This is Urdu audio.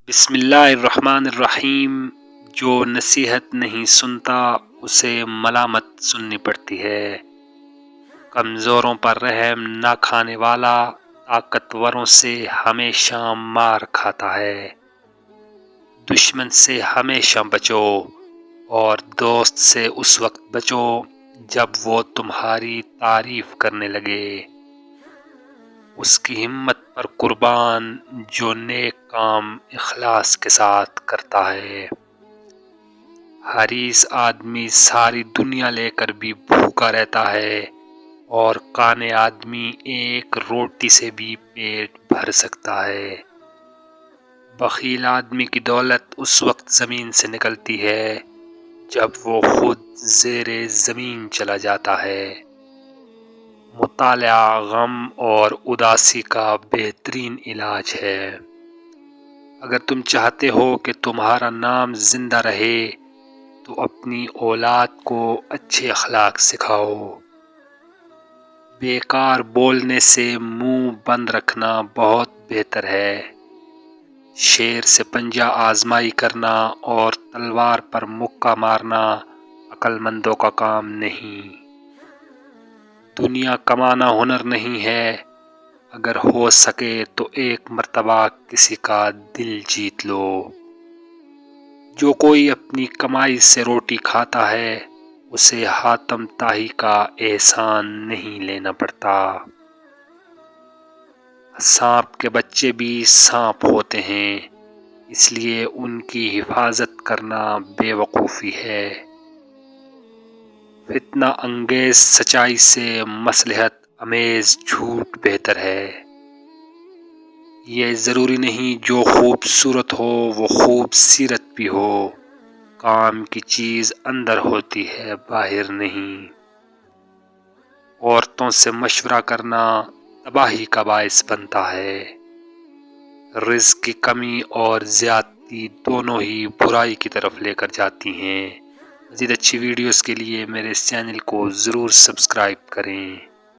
بسم اللہ الرحمن الرحیم۔ جو نصیحت نہیں سنتا اسے ملامت سننی پڑتی ہے۔ کمزوروں پر رحم نہ کھانے والا طاقتوروں سے ہمیشہ مار کھاتا ہے۔ دشمن سے ہمیشہ بچو اور دوست سے اس وقت بچو جب وہ تمہاری تعریف کرنے لگے۔ اس کی ہمت پر قربان جو نیک کام اخلاص کے ساتھ کرتا ہے۔ حریص آدمی ساری دنیا لے کر بھی بھوکا رہتا ہے اور کانے آدمی ایک روٹی سے بھی پیٹ بھر سکتا ہے۔ بخیل آدمی کی دولت اس وقت زمین سے نکلتی ہے جب وہ خود زیر زمین چلا جاتا ہے۔ مطالعہ غم اور اداسی کا بہترین علاج ہے۔ اگر تم چاہتے ہو کہ تمہارا نام زندہ رہے تو اپنی اولاد کو اچھے اخلاق سکھاؤ۔ بیکار بولنے سے منہ بند رکھنا بہت بہتر ہے۔ شیر سے پنجہ آزمائی کرنا اور تلوار پر مکہ مارنا عقل مندوں کا کام نہیں۔ دنیا کمانا ہنر نہیں ہے۔ اگر ہو سکے تو ایک مرتبہ کسی کا دل جیت لو۔ جو کوئی اپنی کمائی سے روٹی کھاتا ہے اسے حاتم طائی کا احسان نہیں لینا پڑتا۔ سانپ کے بچے بھی سانپ ہوتے ہیں، اس لیے ان کی حفاظت کرنا بے وقوفی ہے۔ فتنہ انگیز سچائی سے مصلحت آمیز جھوٹ بہتر ہے۔ یہ ضروری نہیں جو خوبصورت ہو وہ خوب سیرت بھی ہو۔ کام کی چیز اندر ہوتی ہے باہر نہیں۔ عورتوں سے مشورہ کرنا تباہی کا باعث بنتا ہے۔ رزق کی کمی اور زیادتی دونوں ہی برائی کی طرف لے کر جاتی ہیں۔ مزید اچھی ویڈیوز کے لیے میرے اس چینل کو ضرور سبسکرائب کریں۔